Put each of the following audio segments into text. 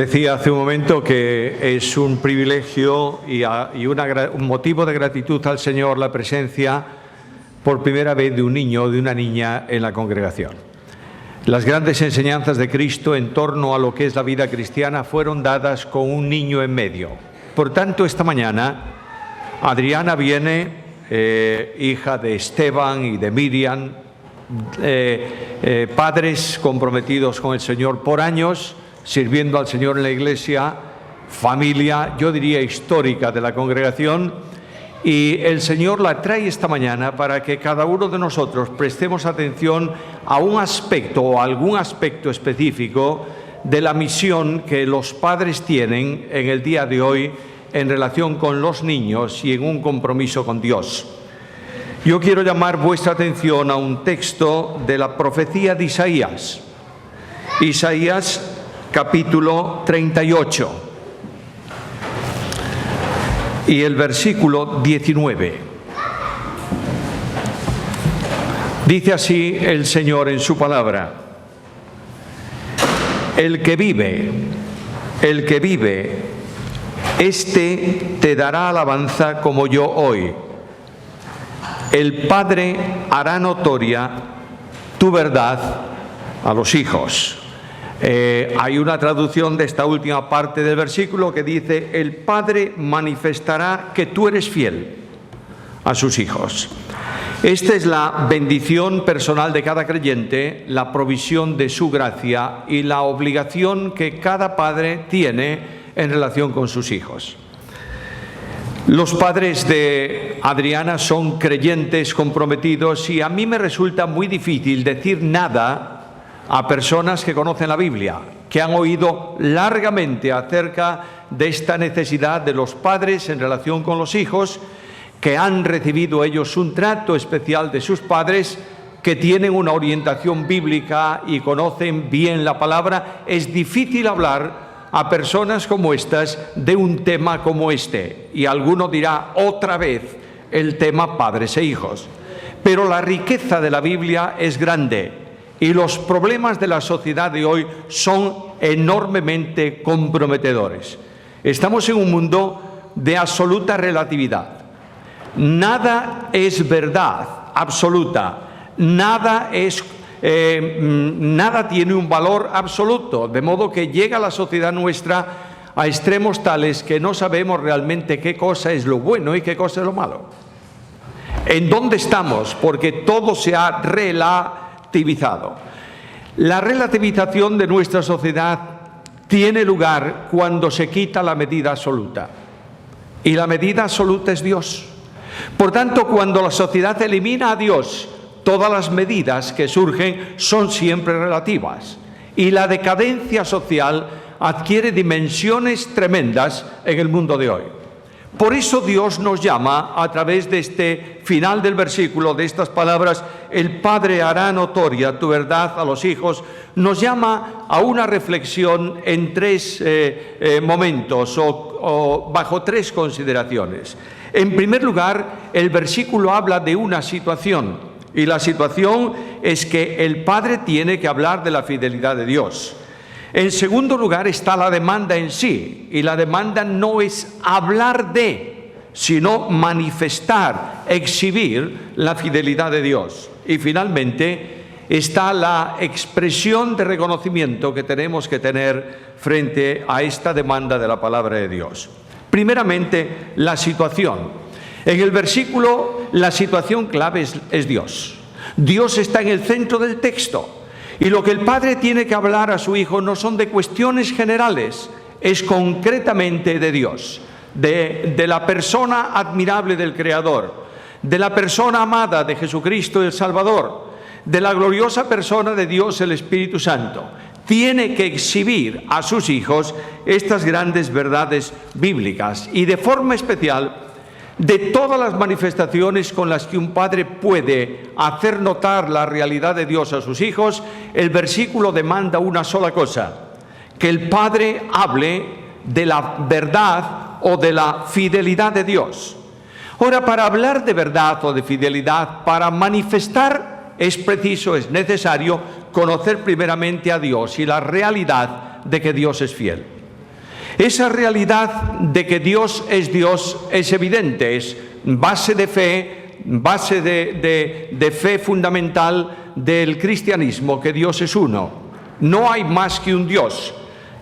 Decía hace un momento que es un privilegio y un motivo de gratitud al Señor la presencia por primera vez de un niño o de una niña en la congregación. Las grandes enseñanzas de Cristo en torno a lo que es la vida cristiana fueron dadas con un niño en medio. Por tanto, esta mañana Adriana viene, hija de Esteban y de Miriam, padres comprometidos con el Señor por años, sirviendo al Señor en la iglesia, familia, yo diría histórica de la congregación, y el Señor la trae esta mañana para que cada uno de nosotros prestemos atención a un aspecto o algún aspecto específico de la misión que los padres tienen en el día de hoy en relación con los niños y en un compromiso con Dios. Yo quiero llamar vuestra atención a un texto de la profecía de Isaías. Isaías capítulo 38 y el versículo 19. Dice así el Señor en su palabra: el que vive, éste te dará alabanza como yo hoy. El Padre hará notoria tu verdad a los hijos. Hay una traducción de esta última parte del versículo que dice: el Padre manifestará que tú eres fiel a sus hijos. Esta es la bendición personal de cada creyente, la provisión de su gracia y la obligación que cada padre tiene en relación con sus hijos. Los padres de Adriana son creyentes comprometidos y a mí me resulta muy difícil decir nada a personas que conocen la Biblia, que han oído largamente acerca de esta necesidad de los padres en relación con los hijos, que han recibido ellos un trato especial de sus padres, que tienen una orientación bíblica y conocen bien la palabra. Es difícil hablar a personas como estas de un tema como este. Y alguno dirá otra vez el tema padres e hijos. Pero la riqueza de la Biblia es grande. Y los problemas de la sociedad de hoy son enormemente comprometedores. Estamos en un mundo de absoluta relatividad. Nada es verdad absoluta. Nada tiene un valor absoluto. De modo que llega la sociedad nuestra a extremos tales que no sabemos realmente qué cosa es lo bueno y qué cosa es lo malo. ¿En dónde estamos? Porque todo se ha relativizado. La relativización de nuestra sociedad tiene lugar cuando se quita la medida absoluta. Y la medida absoluta es Dios. Por tanto, cuando la sociedad elimina a Dios, todas las medidas que surgen son siempre relativas. Y la decadencia social adquiere dimensiones tremendas en el mundo de hoy. Por eso Dios nos llama, a través de este final del versículo, de estas palabras: el Padre hará notoria tu verdad a los hijos, nos llama a una reflexión en tres momentos o bajo tres consideraciones. En primer lugar, el versículo habla de una situación, y la situación es que el Padre tiene que hablar de la fidelidad de Dios. En segundo lugar está la demanda en sí, y la demanda no es hablar de, sino manifestar, exhibir la fidelidad de Dios. Y finalmente está la expresión de reconocimiento que tenemos que tener frente a esta demanda de la palabra de Dios. Primeramente, la situación. En el versículo, la situación clave es Dios. Dios está en el centro del texto. Y lo que el Padre tiene que hablar a su Hijo no son de cuestiones generales, es concretamente de Dios, de la persona admirable del Creador, de la persona amada de Jesucristo el Salvador, de la gloriosa persona de Dios el Espíritu Santo. Tiene que exhibir a sus hijos estas grandes verdades bíblicas y de forma especial de todas las manifestaciones con las que un padre puede hacer notar la realidad de Dios a sus hijos. El versículo demanda una sola cosa: que el padre hable de la verdad o de la fidelidad de Dios. Ahora, para hablar de verdad o de fidelidad, para manifestar, es necesario conocer primeramente a Dios y la realidad de que Dios es fiel. Esa realidad de que Dios es evidente, es base de fe, base de fe fundamental del cristianismo, que Dios es uno. No hay más que un Dios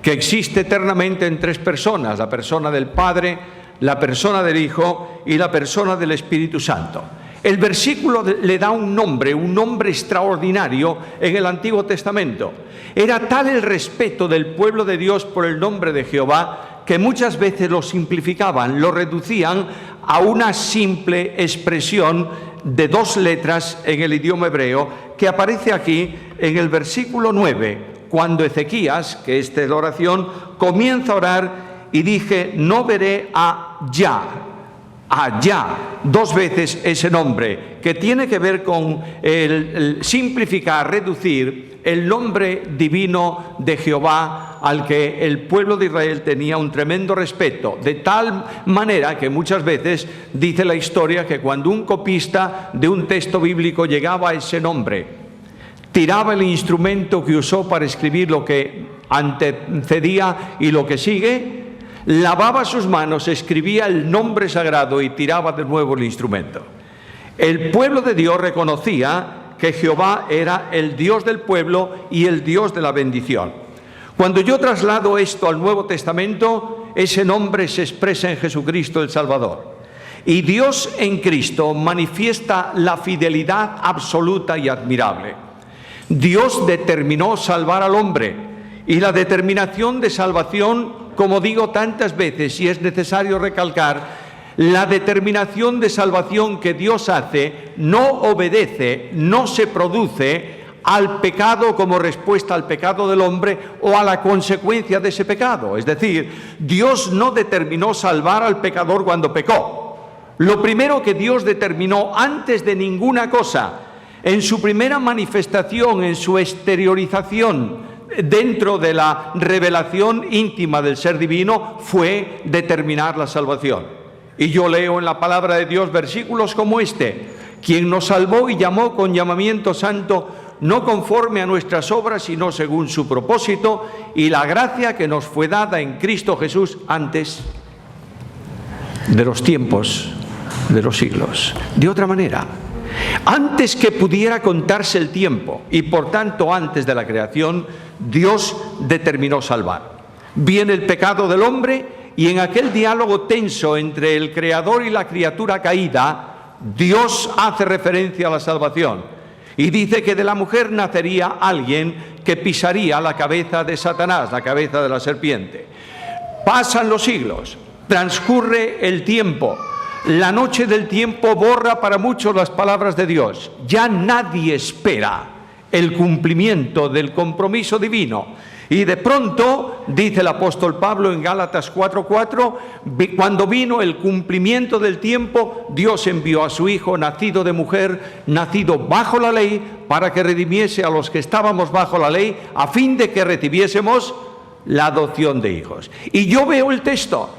que existe eternamente en tres personas: la persona del Padre, la persona del Hijo y la persona del Espíritu Santo. El versículo le da un nombre extraordinario en el Antiguo Testamento. Era tal el respeto del pueblo de Dios por el nombre de Jehová que muchas veces lo simplificaban, lo reducían a una simple expresión de 2 letras en el idioma hebreo, que aparece aquí en el versículo 9, cuando Ezequías, que esta es la oración, comienza a orar y dije: no veré a Yah, 2 veces ese nombre, que tiene que ver con el simplificar, reducir el nombre divino de Jehová, al que el pueblo de Israel tenía un tremendo respeto, de tal manera que muchas veces dice la historia que cuando un copista de un texto bíblico llegaba a ese nombre, tiraba el instrumento que usó para escribir lo que antecedía y lo que sigue, lavaba sus manos, escribía el nombre sagrado y tiraba de nuevo el instrumento. El pueblo de Dios reconocía que Jehová era el Dios del pueblo y el Dios de la bendición. Cuando yo traslado esto al Nuevo Testamento, ese nombre se expresa en Jesucristo el Salvador. Y Dios en Cristo manifiesta la fidelidad absoluta y admirable. Dios determinó salvar al hombre, y la determinación de salvación, como digo tantas veces y es necesario recalcar, la determinación de salvación que Dios hace no obedece, no se produce al pecado como respuesta al pecado del hombre o a la consecuencia de ese pecado. Es decir, Dios no determinó salvar al pecador cuando pecó. Lo primero que Dios determinó antes de ninguna cosa, en su primera manifestación, en su exteriorización, dentro de la revelación íntima del ser divino, fue determinar la salvación. Y yo leo en la palabra de Dios versículos como este: quien nos salvó y llamó con llamamiento santo, no conforme a nuestras obras, sino según su propósito y la gracia que nos fue dada en Cristo Jesús antes de los tiempos de los siglos. De otra manera, antes que pudiera contarse el tiempo y por tanto antes de la creación, Dios determinó salvar. Viene el pecado del hombre y en aquel diálogo tenso entre el Creador y la criatura caída, Dios hace referencia a la salvación y dice que de la mujer nacería alguien que pisaría la cabeza de Satanás, la cabeza de la serpiente. Pasan los siglos, transcurre el tiempo. La noche del tiempo borra para muchos las palabras de Dios. Ya nadie espera el cumplimiento del compromiso divino. Y de pronto, dice el apóstol Pablo en Gálatas 4:4, cuando vino el cumplimiento del tiempo, Dios envió a su Hijo, nacido de mujer, nacido bajo la ley, para que redimiese a los que estábamos bajo la ley, a fin de que recibiésemos la adopción de hijos. Y yo veo el texto,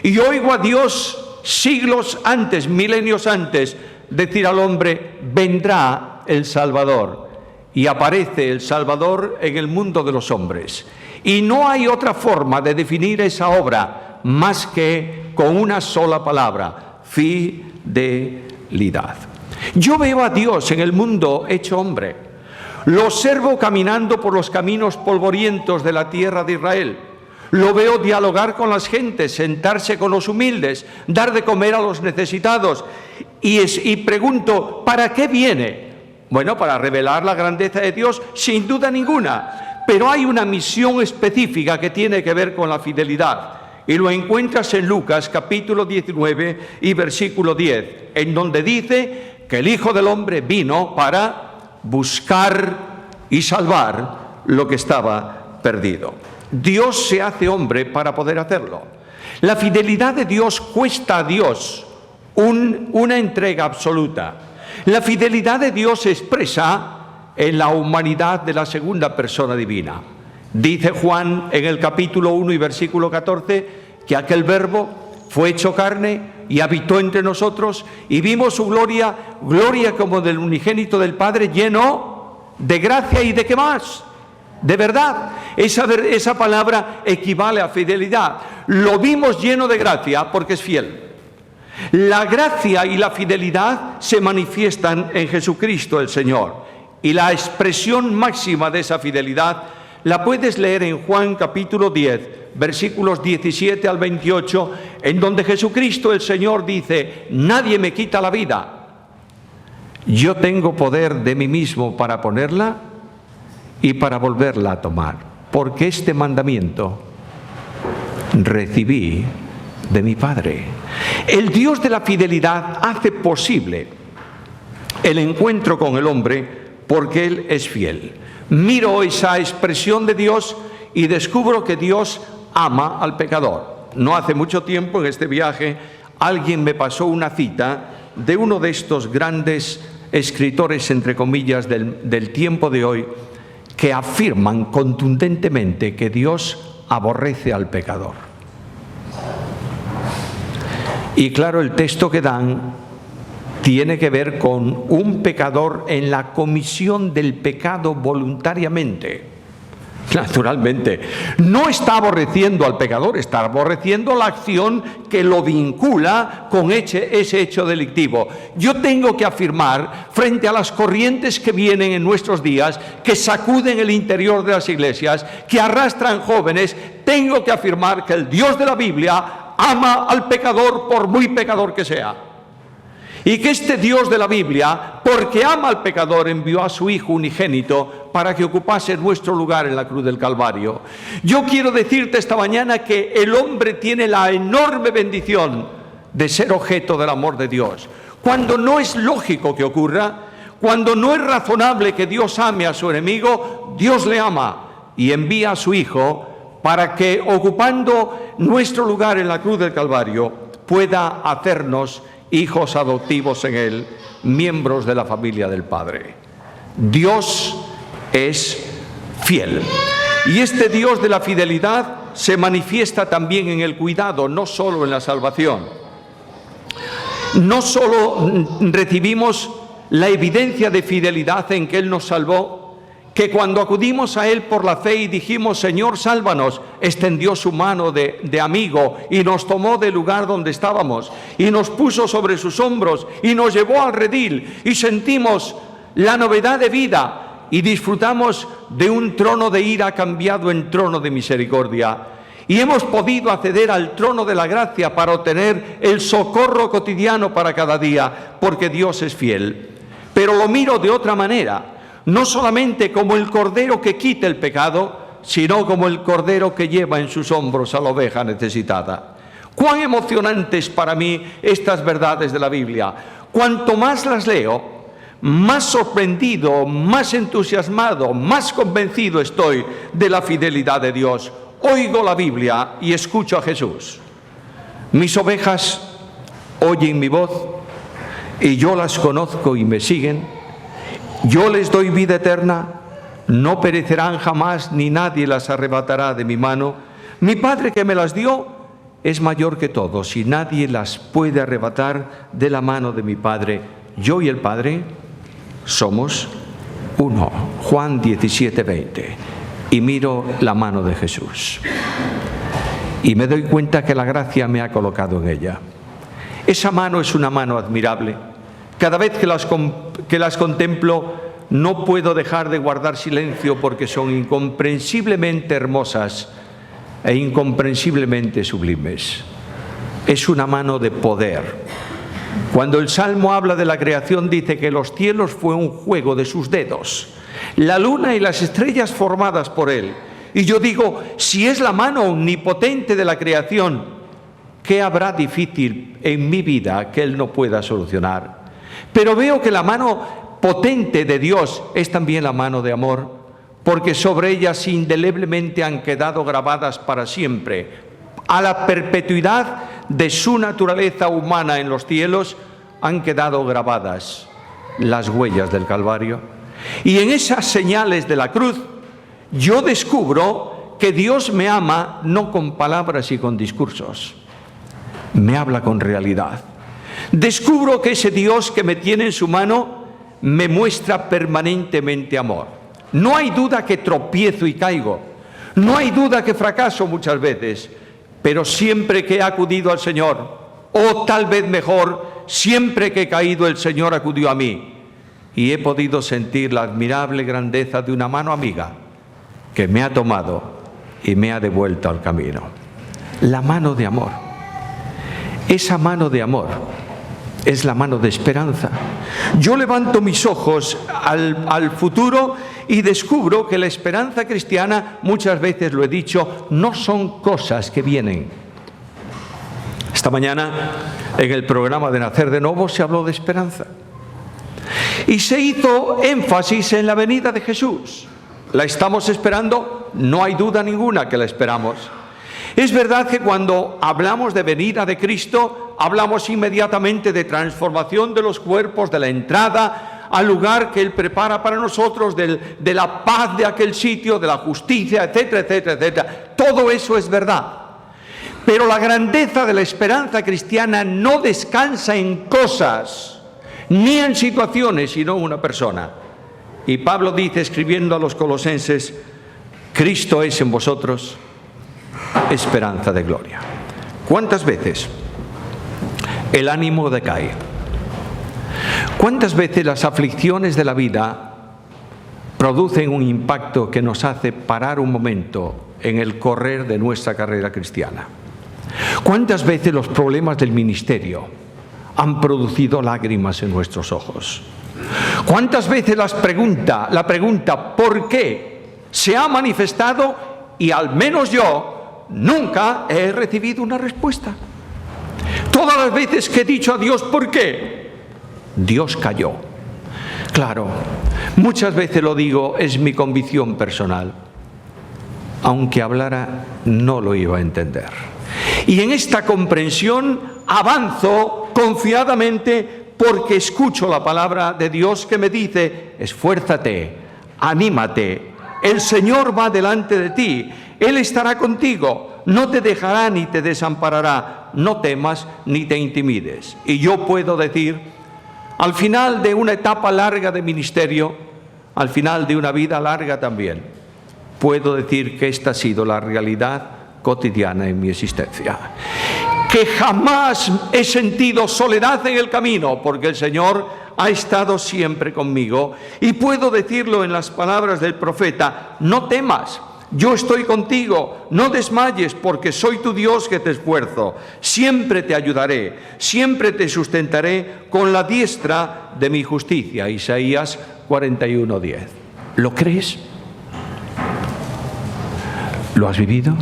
y oigo a Dios siglos antes, milenios antes, decir al hombre: vendrá el Salvador. Y aparece el Salvador en el mundo de los hombres. Y no hay otra forma de definir esa obra más que con una sola palabra: fidelidad. Yo veo a Dios en el mundo hecho hombre. Lo observo caminando por los caminos polvorientos de la tierra de Israel. Lo veo dialogar con las gentes, sentarse con los humildes, dar de comer a los necesitados. Y pregunto: ¿para qué viene? Bueno, para revelar la grandeza de Dios, sin duda ninguna. Pero hay una misión específica que tiene que ver con la fidelidad. Y lo encuentras en Lucas capítulo 19 y versículo 10, en donde dice que el Hijo del Hombre vino para buscar y salvar lo que estaba perdido. Dios se hace hombre para poder hacerlo. La fidelidad de Dios cuesta a Dios una entrega absoluta. La fidelidad de Dios se expresa en la humanidad de la segunda persona divina. Dice Juan en el capítulo 1 y versículo 14 que aquel Verbo fue hecho carne y habitó entre nosotros y vimos su gloria, gloria como del unigénito del Padre, lleno de gracia y de ¿qué más? De verdad, esa palabra equivale a fidelidad. Lo vimos lleno de gracia porque es fiel. La gracia y la fidelidad se manifiestan en Jesucristo el Señor. Y la expresión máxima de esa fidelidad la puedes leer en Juan capítulo 10, versículos 17 al 28, en donde Jesucristo el Señor dice: nadie me quita la vida. Yo tengo poder de mí mismo para ponerla y para volverla a tomar, porque este mandamiento recibí de mi Padre. El Dios de la fidelidad hace posible el encuentro con el hombre porque Él es fiel. Miro esa expresión de Dios y descubro que Dios ama al pecador. No hace mucho tiempo en este viaje alguien me pasó una cita de uno de estos grandes escritores, entre comillas, del tiempo de hoy, que afirman contundentemente que Dios aborrece al pecador. Y claro, el texto que dan tiene que ver con un pecador en la comisión del pecado voluntariamente. Naturalmente, no está aborreciendo al pecador, está aborreciendo la acción que lo vincula con ese hecho delictivo. Yo tengo que afirmar, frente a las corrientes que vienen en nuestros días, que sacuden el interior de las iglesias, que arrastran jóvenes, tengo que afirmar que el Dios de la Biblia ama al pecador por muy pecador que sea. Y que este Dios de la Biblia, porque ama al pecador, envió a su Hijo unigénito para que ocupase nuestro lugar en la cruz del Calvario. Yo quiero decirte esta mañana que el hombre tiene la enorme bendición de ser objeto del amor de Dios. Cuando no es lógico que ocurra, cuando no es razonable que Dios ame a su enemigo, Dios le ama y envía a su Hijo para que, ocupando nuestro lugar en la cruz del Calvario, pueda hacernos hijos adoptivos en Él, miembros de la familia del Padre. Dios es fiel. Y este Dios de la fidelidad se manifiesta también en el cuidado, no solo en la salvación. No solo recibimos la evidencia de fidelidad en que Él nos salvó, que cuando acudimos a Él por la fe y dijimos: Señor, sálvanos, extendió su mano de amigo y nos tomó del lugar donde estábamos y nos puso sobre sus hombros y nos llevó al redil y sentimos la novedad de vida y disfrutamos de un trono de ira cambiado en trono de misericordia. Y hemos podido acceder al trono de la gracia para obtener el socorro cotidiano para cada día, porque Dios es fiel. Pero lo miro de otra manera. No solamente como el cordero que quita el pecado, sino como el cordero que lleva en sus hombros a la oveja necesitada. Cuán emocionantes para mí estas verdades de la Biblia. Cuanto más las leo, más sorprendido, más entusiasmado, más convencido estoy de la fidelidad de Dios. Oigo la Biblia y escucho a Jesús. Mis ovejas oyen mi voz y yo las conozco y me siguen. Yo les doy vida eterna, no perecerán jamás, ni nadie las arrebatará de mi mano. Mi Padre que me las dio es mayor que todos, y nadie las puede arrebatar de la mano de mi Padre. Yo y el Padre somos uno. Juan 17:20. Y miro la mano de Jesús. Y me doy cuenta que la gracia me ha colocado en ella. Esa mano es una mano admirable. Cada vez que las contemplo, no puedo dejar de guardar silencio porque son incomprensiblemente hermosas e incomprensiblemente sublimes. Es una mano de poder. Cuando el Salmo habla de la creación, dice que los cielos fue un juego de sus dedos, la luna y las estrellas formadas por Él. Y yo digo, si es la mano omnipotente de la creación, ¿qué habrá difícil en mi vida que Él no pueda solucionar? Pero veo que la mano potente de Dios es también la mano de amor, porque sobre ellas indeleblemente han quedado grabadas para siempre, a la perpetuidad de su naturaleza humana en los cielos, han quedado grabadas las huellas del Calvario. Y en esas señales de la cruz, yo descubro que Dios me ama no con palabras y con discursos, me habla con realidad. Descubro que ese Dios que me tiene en su mano me muestra permanentemente amor. No hay duda que tropiezo y caigo. No hay duda que fracaso muchas veces. Pero siempre que he acudido al Señor, o tal vez mejor, siempre que he caído, el Señor acudió a mí. Y he podido sentir la admirable grandeza de una mano amiga que me ha tomado y me ha devuelto al camino. La mano de amor. Esa mano de amor es la mano de esperanza. Yo levanto mis ojos al futuro y descubro que la esperanza cristiana, muchas veces lo he dicho, no son cosas que vienen. Esta mañana, en el programa de Nacer de Nuevo, se habló de esperanza. Y se hizo énfasis en la venida de Jesús. ¿La estamos esperando? No hay duda ninguna que la esperamos. Es verdad que cuando hablamos de venida de Cristo, hablamos inmediatamente de transformación de los cuerpos, de la entrada al lugar que Él prepara para nosotros, de la paz de aquel sitio, de la justicia, etcétera, etcétera, etcétera. Todo eso es verdad. Pero la grandeza de la esperanza cristiana no descansa en cosas, ni en situaciones, sino en una persona. Y Pablo dice, escribiendo a los colosenses, Cristo es en vosotros esperanza de gloria. ¿Cuántas veces el ánimo decae? ¿Cuántas veces las aflicciones de la vida producen un impacto que nos hace parar un momento en el correr de nuestra carrera cristiana? ¿Cuántas veces los problemas del ministerio han producido lágrimas en nuestros ojos? ¿Cuántas veces la pregunta ¿por qué? Se ha manifestado y al menos yo nunca he recibido una respuesta. Todas las veces que he dicho a Dios ¿por qué? Dios calló. Claro, muchas veces lo digo, es mi convicción personal. Aunque hablara, no lo iba a entender. Y en esta comprensión avanzo confiadamente porque escucho la palabra de Dios que me dice, esfuérzate, anímate, el Señor va delante de ti, Él estará contigo, no te dejará ni te desamparará, no temas ni te intimides. Y yo puedo decir, al final de una etapa larga de ministerio, al final de una vida larga también, puedo decir que esta ha sido la realidad cotidiana en mi existencia. Que jamás he sentido soledad en el camino, porque el Señor ha estado siempre conmigo. Y puedo decirlo en las palabras del profeta, no temas, yo estoy contigo, no desmayes, porque soy tu Dios que te esfuerzo. Siempre te ayudaré, siempre te sustentaré con la diestra de mi justicia. Isaías 41:10. ¿Lo crees? ¿Lo has vivido?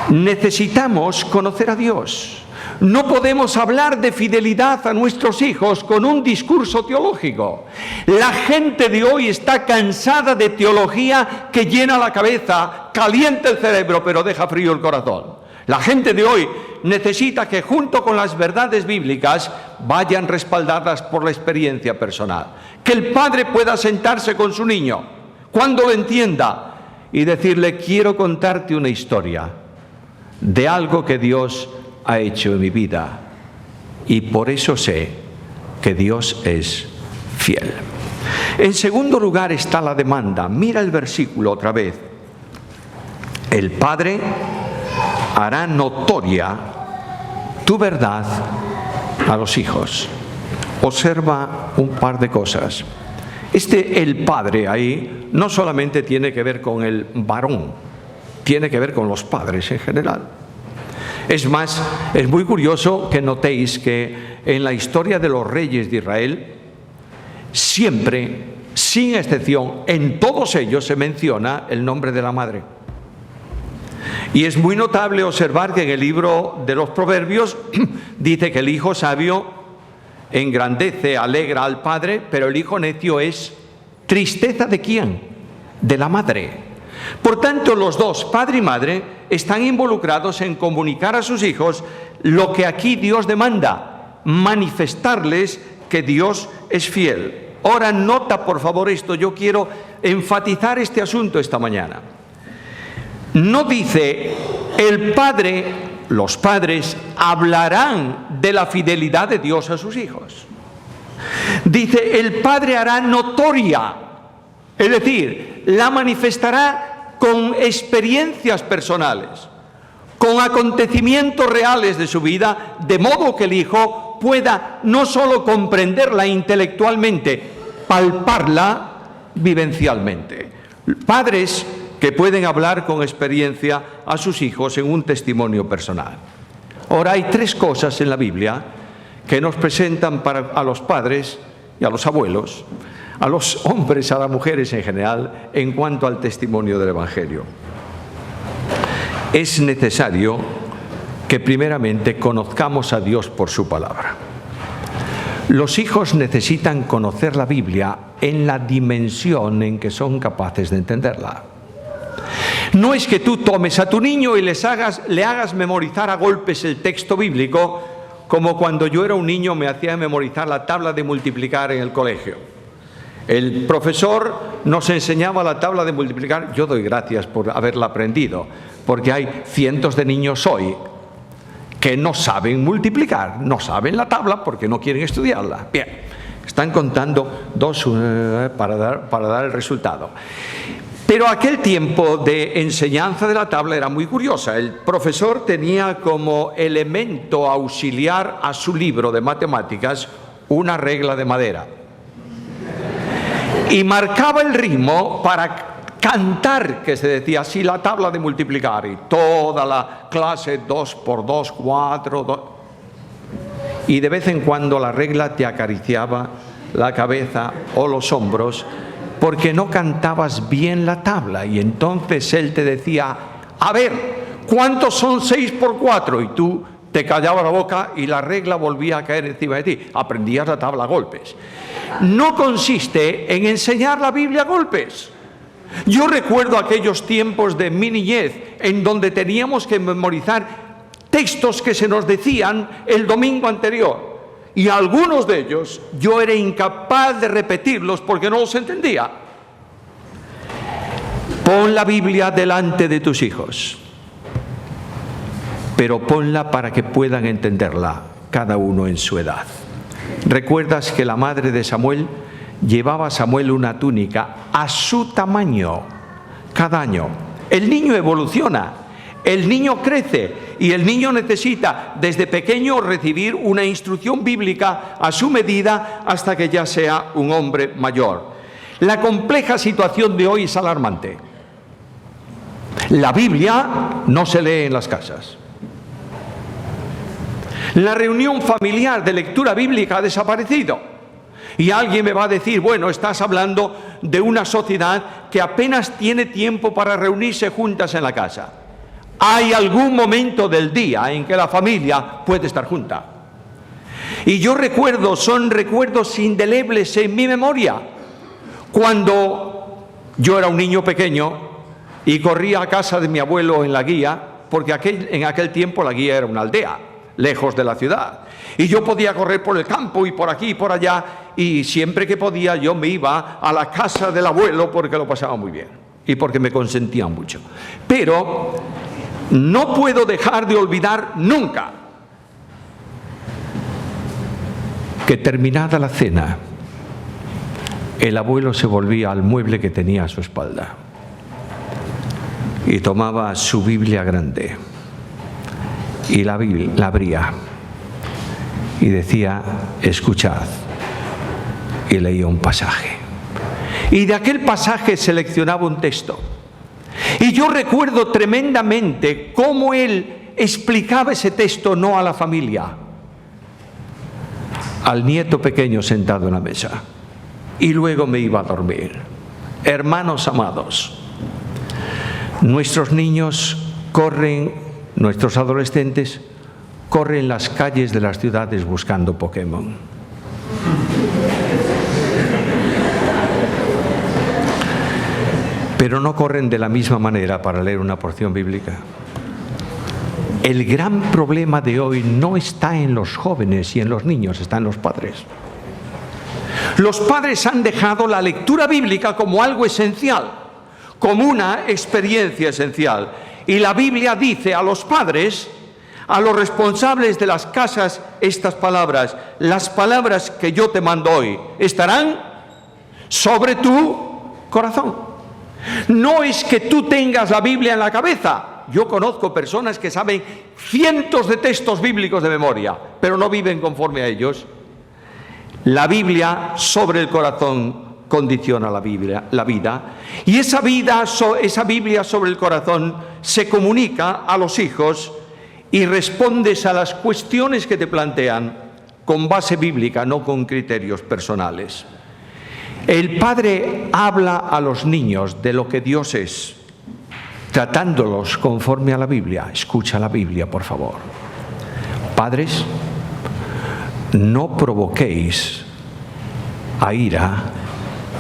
Necesitamos conocer a Dios. No podemos hablar de fidelidad a nuestros hijos con un discurso teológico. La gente de hoy está cansada de teología que llena la cabeza, calienta el cerebro, pero deja frío el corazón. La gente de hoy necesita que junto con las verdades bíblicas vayan respaldadas por la experiencia personal. Que el padre pueda sentarse con su niño cuando lo entienda y decirle, quiero contarte una historia de algo que Dios ha hecho en mi vida y por eso sé que Dios es fiel. En segundo lugar está la demanda. Mira el versículo otra vez. El Padre hará notoria tu verdad a los hijos. Observa un par de cosas. El Padre ahí no solamente tiene que ver con el varón, tiene que ver con los padres en general. Es más, es muy curioso que notéis que en la historia de los reyes de Israel, siempre, sin excepción, en todos ellos se menciona el nombre de la madre. Y es muy notable observar que en el libro de los Proverbios dice que el hijo sabio engrandece, alegra al padre, pero el hijo necio es tristeza ¿de quién? De la madre. Por tanto, los dos, padre y madre, están involucrados en comunicar a sus hijos lo que aquí Dios demanda, manifestarles que Dios es fiel. Ahora nota por favor esto, yo quiero enfatizar este asunto esta mañana. No dice el padre, los padres hablarán de la fidelidad de Dios a sus hijos. Dice el padre hará notoria Es decir, la manifestará con experiencias personales, con acontecimientos reales de su vida, de modo que el hijo pueda no solo comprenderla intelectualmente, palparla vivencialmente. Padres que pueden hablar con experiencia a sus hijos en un testimonio personal. Ahora, hay tres cosas en la Biblia que nos presentan a los padres y a los abuelos, a los hombres, a las mujeres en general, en cuanto al testimonio del Evangelio. Es necesario que primeramente conozcamos a Dios por su palabra. Los hijos necesitan conocer la Biblia en la dimensión en que son capaces de entenderla. No es que tú tomes a tu niño y le hagas memorizar a golpes el texto bíblico, como cuando yo era un niño me hacía memorizar la tabla de multiplicar en el colegio. El profesor nos enseñaba la tabla de multiplicar. Yo doy gracias por haberla aprendido, porque hay cientos de niños hoy que no saben multiplicar, no saben la tabla porque no quieren estudiarla. Bien, están contando dos para dar el resultado. Pero aquel tiempo de enseñanza de la tabla era muy curiosa. El profesor tenía como elemento auxiliar a su libro de matemáticas una regla de madera. Y marcaba el ritmo para cantar, que se decía así, la tabla de multiplicar. Y toda la clase, 2 por 2, 4, 2. Y de vez en cuando la regla te acariciaba la cabeza o los hombros, porque no cantabas bien la tabla, y entonces él te decía, a ver, ¿cuántos son 6 por 4? Y tú te callabas la boca y la regla volvía a caer encima de ti. Aprendías la tabla a golpes. No consiste en enseñar la Biblia a golpes. Yo recuerdo aquellos tiempos de mi niñez en donde teníamos que memorizar textos que se nos decían el domingo anterior. Y algunos de ellos yo era incapaz de repetirlos porque no los entendía. Pon la Biblia delante de tus hijos, pero ponla para que puedan entenderla, cada uno en su edad. ¿Recuerdas que la madre de Samuel llevaba a Samuel una túnica a su tamaño cada año? El niño evoluciona. El niño crece y el niño necesita desde pequeño recibir una instrucción bíblica a su medida hasta que ya sea un hombre mayor. La compleja situación de hoy es alarmante. La Biblia no se lee en las casas. La reunión familiar de lectura bíblica ha desaparecido. Y alguien me va a decir, bueno, estás hablando de una sociedad que apenas tiene tiempo para reunirse juntas en la casa. Hay algún momento del día en que la familia puede estar junta. Y yo recuerdo, son recuerdos indelebles en mi memoria, cuando yo era un niño pequeño y corría a casa de mi abuelo en la guía, porque en aquel tiempo la guía era una aldea, lejos de la ciudad. Y yo podía correr por el campo y por aquí y por allá, y siempre que podía yo me iba a la casa del abuelo porque lo pasaba muy bien y porque me consentían mucho. Pero no puedo dejar de olvidar nunca que terminada la cena, el abuelo se volvía al mueble que tenía a su espalda y tomaba su Biblia grande y la abría y decía, escuchad, y leía un pasaje. Y de aquel pasaje seleccionaba un texto. Y yo recuerdo tremendamente cómo él explicaba ese texto no a la familia, al nieto pequeño sentado en la mesa. Y luego me iba a dormir. Hermanos amados, nuestros niños corren, nuestros adolescentes corren las calles de las ciudades buscando Pokémon. Pero no corren de la misma manera para leer una porción bíblica. El gran problema de hoy no está en los jóvenes y en los niños, está en los padres. Los padres han dejado la lectura bíblica como algo esencial, como una experiencia esencial. Y la Biblia dice a los padres, a los responsables de las casas, estas palabras: las palabras que yo te mando hoy estarán sobre tu corazón. No es que tú tengas la Biblia en la cabeza. Yo conozco personas que saben cientos de textos bíblicos de memoria, pero no viven conforme a ellos. La Biblia sobre el corazón condiciona la vida. Y esa Biblia sobre el corazón se comunica a los hijos y respondes a las cuestiones que te plantean con base bíblica, no con criterios personales. El Padre habla a los niños de lo que Dios es, tratándolos conforme a la Biblia. Escucha la Biblia, por favor. Padres, no provoquéis a ira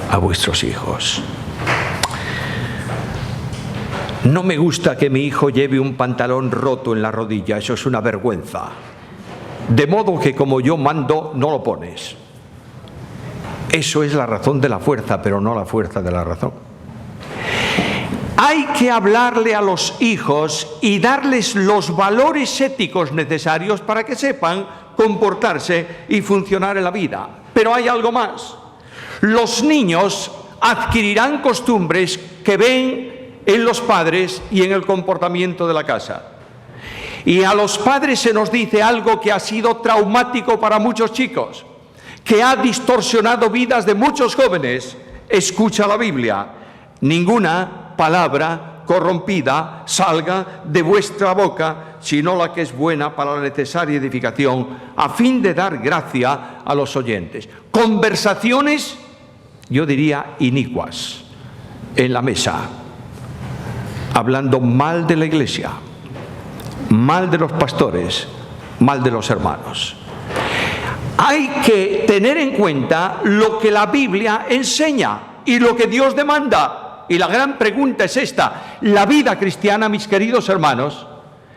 a vuestros hijos. No me gusta que mi hijo lleve un pantalón roto en la rodilla, eso es una vergüenza. De modo que como yo mando, no lo pones. Eso es la razón de la fuerza, pero no la fuerza de la razón. Hay que hablarle a los hijos y darles los valores éticos necesarios para que sepan comportarse y funcionar en la vida. Pero hay algo más. Los niños adquirirán costumbres que ven en los padres y en el comportamiento de la casa. Y a los padres se nos dice algo que ha sido traumático para muchos chicos, que ha distorsionado vidas de muchos jóvenes. Escucha la Biblia. Ninguna palabra corrompida salga de vuestra boca, sino la que es buena para la necesaria edificación, a fin de dar gracia a los oyentes. Conversaciones, yo diría, inicuas en la mesa, hablando mal de la iglesia, mal de los pastores, mal de los hermanos. Hay que tener en cuenta lo que la Biblia enseña y lo que Dios demanda. Y la gran pregunta es esta: la vida cristiana, mis queridos hermanos,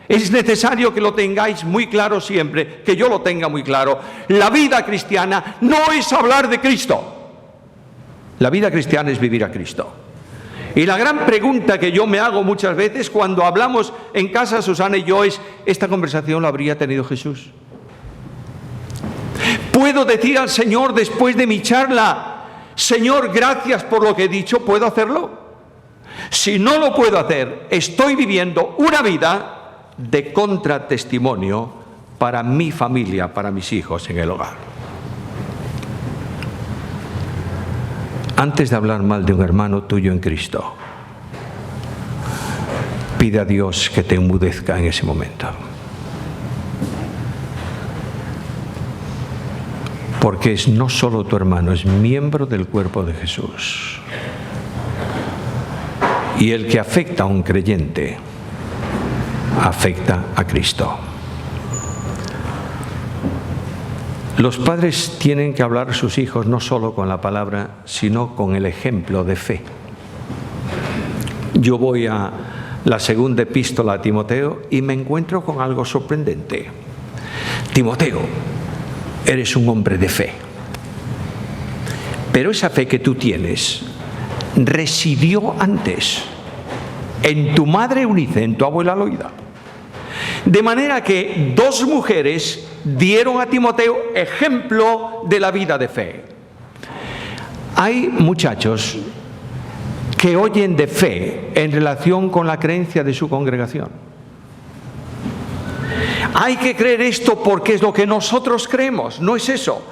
es necesario que lo tengáis muy claro siempre, que yo lo tenga muy claro. La vida cristiana no es hablar de Cristo. La vida cristiana es vivir a Cristo. Y la gran pregunta que yo me hago muchas veces cuando hablamos en casa, Susana y yo, es: ¿esta conversación la habría tenido Jesús? ¿Puedo decir al Señor después de mi charla: Señor, gracias por lo que he dicho? ¿Puedo hacerlo? Si no lo puedo hacer, estoy viviendo una vida de contratestimonio para mi familia, para mis hijos en el hogar. Antes de hablar mal de un hermano tuyo en Cristo, pide a Dios que te enmudezca en ese momento. Porque es no solo tu hermano, es miembro del cuerpo de Jesús. Y el que afecta a un creyente, afecta a Cristo. Los padres tienen que hablar a sus hijos no solo con la palabra, sino con el ejemplo de fe. Yo voy a la segunda epístola a Timoteo y me encuentro con algo sorprendente. Timoteo, eres un hombre de fe, pero esa fe que tú tienes residió antes en tu madre Eunice, en tu abuela Loida. De manera que dos mujeres dieron a Timoteo ejemplo de la vida de fe. Hay muchachos que oyen de fe en relación con la creencia de su congregación. Hay que creer esto porque es lo que nosotros creemos, no es eso.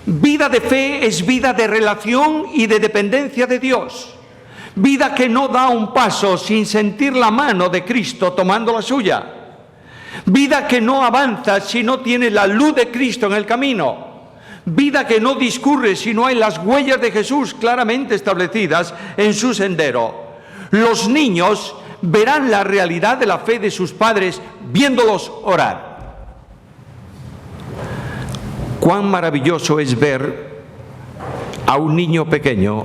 Vida de fe es vida de relación y de dependencia de Dios. Vida que no da un paso sin sentir la mano de Cristo tomando la suya. Vida que no avanza si no tiene la luz de Cristo en el camino. Vida que no discurre si no hay las huellas de Jesús claramente establecidas en su sendero. Los niños verán la realidad de la fe de sus padres viéndolos orar. Cuán maravilloso es ver a un niño pequeño,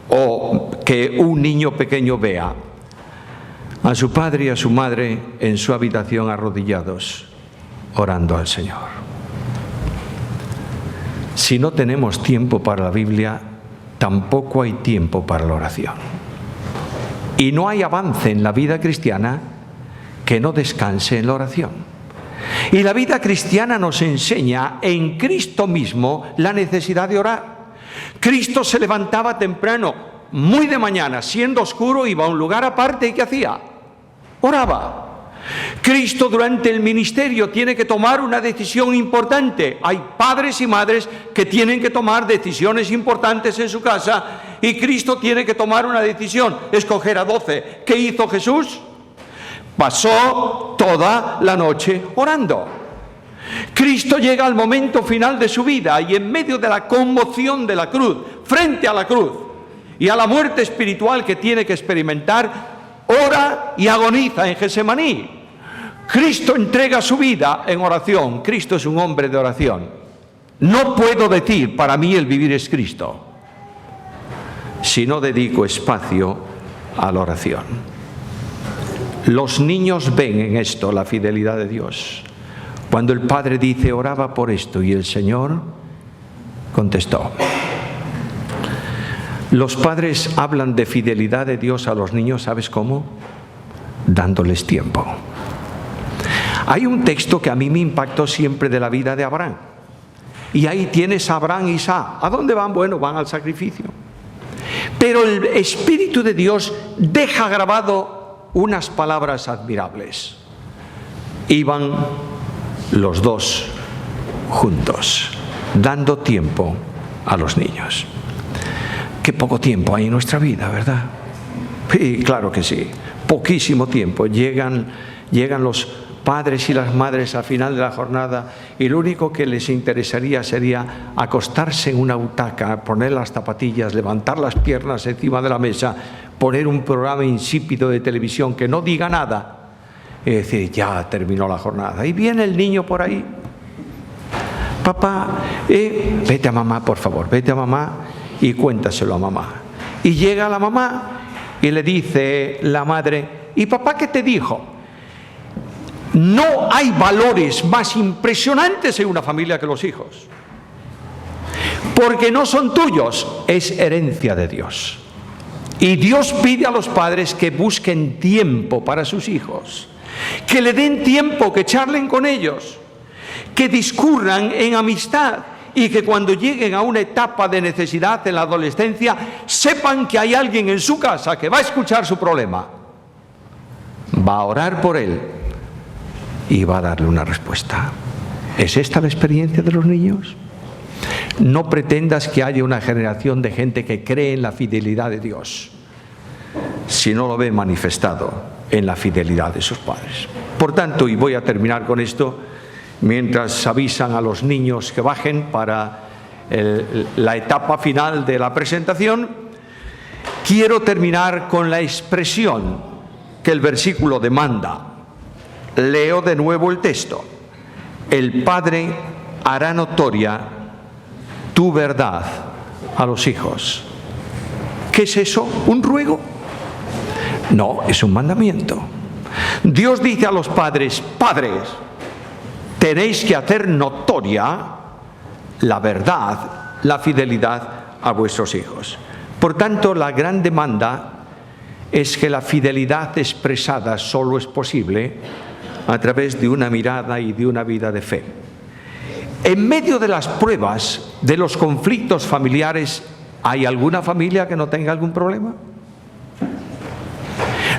o que un niño pequeño vea a su padre y a su madre en su habitación arrodillados, orando al Señor. Si no tenemos tiempo para la Biblia, tampoco hay tiempo para la oración. Y no hay avance en la vida cristiana que no descanse en la oración. Y la vida cristiana nos enseña en Cristo mismo la necesidad de orar. Cristo se levantaba temprano, muy de mañana, siendo oscuro, iba a un lugar aparte y ¿qué hacía? Oraba. Cristo durante el ministerio tiene que tomar una decisión importante. Hay padres y madres que tienen que tomar decisiones importantes en su casa y Cristo tiene que tomar una decisión, escoger a 12. ¿Qué hizo Jesús? Pasó toda la noche orando. Cristo llega al momento final de su vida y en medio de la conmoción de la cruz, frente a la cruz y a la muerte espiritual que tiene que experimentar, ora y agoniza en Getsemaní. Cristo entrega su vida en oración. Cristo es un hombre de oración. No puedo decir, para mí el vivir es Cristo, si no dedico espacio a la oración. Los niños ven en esto la fidelidad de Dios. Cuando el Padre dice, oraba por esto, y el Señor contestó. Los padres hablan de fidelidad de Dios a los niños, ¿sabes cómo? Dándoles tiempo. Hay un texto que a mí me impactó siempre de la vida de Abraham. Y ahí tienes a Abraham y Isaac. ¿A dónde van? Bueno, van al sacrificio. Pero el Espíritu de Dios deja grabado unas palabras admirables. Iban los dos juntos, dando tiempo a los niños. Qué poco tiempo hay en nuestra vida, ¿verdad? Sí, claro que sí, poquísimo tiempo. Llegan los padres y las madres al final de la jornada y lo único que les interesaría sería acostarse en una butaca, poner las zapatillas, levantar las piernas encima de la mesa, poner un programa insípido de televisión que no diga nada y decir, ya terminó la jornada. Y viene el niño por ahí. Papá, vete a mamá, por favor, vete a mamá y cuéntaselo a mamá. Y llega la mamá y le dice la madre, ¿y papá qué te dijo? No hay valores más impresionantes en una familia que los hijos. Porque no son tuyos, es herencia de Dios. Y Dios pide a los padres que busquen tiempo para sus hijos, que le den tiempo, que charlen con ellos, que discurran en amistad y que cuando lleguen a una etapa de necesidad en la adolescencia sepan que hay alguien en su casa que va a escuchar su problema, va a orar por él y va a darle una respuesta. ¿Es esta la experiencia de los niños? No pretendas que haya una generación de gente que cree en la fidelidad de Dios si no lo ve manifestado en la fidelidad de sus padres. Por tanto, y voy a terminar con esto, mientras avisan a los niños que bajen para la etapa final de la presentación, quiero terminar con la expresión que el versículo demanda. Leo de nuevo el texto. El Padre hará notoria tu verdad a los hijos. ¿Qué es eso? ¿Un ruego? No, es un mandamiento. Dios dice a los padres, padres, tenéis que hacer notoria la verdad, la fidelidad a vuestros hijos. Por tanto, la gran demanda es que la fidelidad expresada solo es posible a través de una mirada y de una vida de fe. En medio de las pruebas, de los conflictos familiares, ¿hay alguna familia que no tenga algún problema?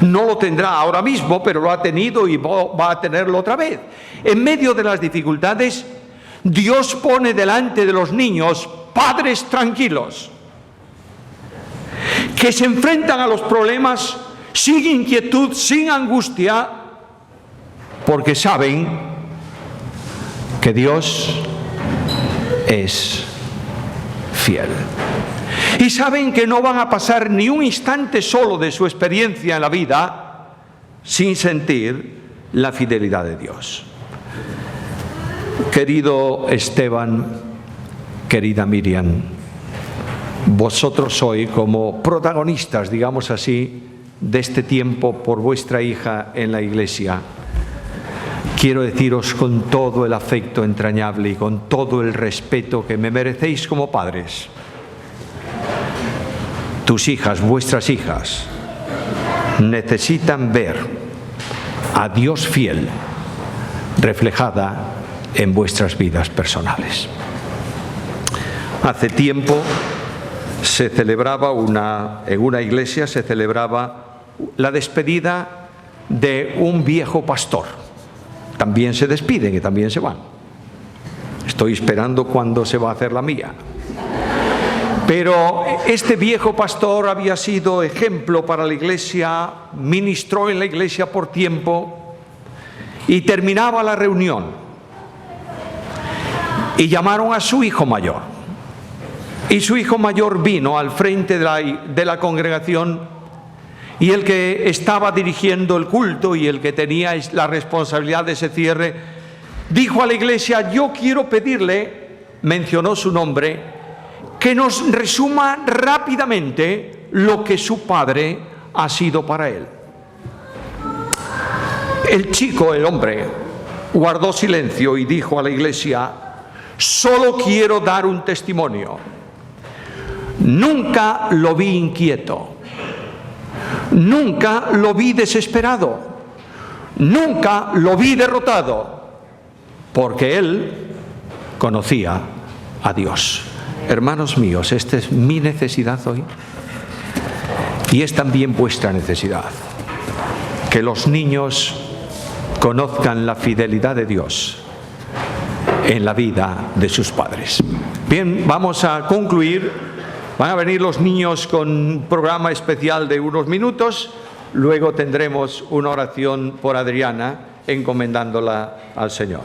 No lo tendrá ahora mismo, pero lo ha tenido y va a tenerlo otra vez. En medio de las dificultades, Dios pone delante de los niños padres tranquilos, que se enfrentan a los problemas sin inquietud, sin angustia, porque saben que Dios es fiel. Y saben que no van a pasar ni un instante solo de su experiencia en la vida sin sentir la fidelidad de Dios. Querido Esteban, querida Miriam, vosotros sois como protagonistas, digamos así, de este tiempo por vuestra hija en la iglesia. Quiero deciros con todo el afecto entrañable y con todo el respeto que me merecéis como padres. Tus hijas, vuestras hijas, necesitan ver a Dios fiel reflejada en vuestras vidas personales. Hace tiempo se celebraba en una iglesia se celebraba la despedida de un viejo pastor. También se despiden y también se van. Estoy esperando cuándo se va a hacer la mía. Pero este viejo pastor había sido ejemplo para la iglesia, ministró en la iglesia por tiempo y terminaba la reunión. Y llamaron a su hijo mayor. Y su hijo mayor vino al frente de la congregación, y el que estaba dirigiendo el culto y el que tenía la responsabilidad de ese cierre, dijo a la iglesia: yo quiero pedirle, mencionó su nombre, que nos resuma rápidamente lo que su padre ha sido para él. El chico, el hombre, guardó silencio y dijo a la iglesia: solo quiero dar un testimonio. Nunca lo vi inquieto, nunca lo vi desesperado, nunca lo vi derrotado, porque él conocía a Dios. Hermanos míos, esta es mi necesidad hoy y es también vuestra necesidad, que los niños conozcan la fidelidad de Dios en la vida de sus padres. Bien, vamos a concluir. Van a venir los niños con un programa especial de unos minutos, luego tendremos una oración por Adriana encomendándola al Señor.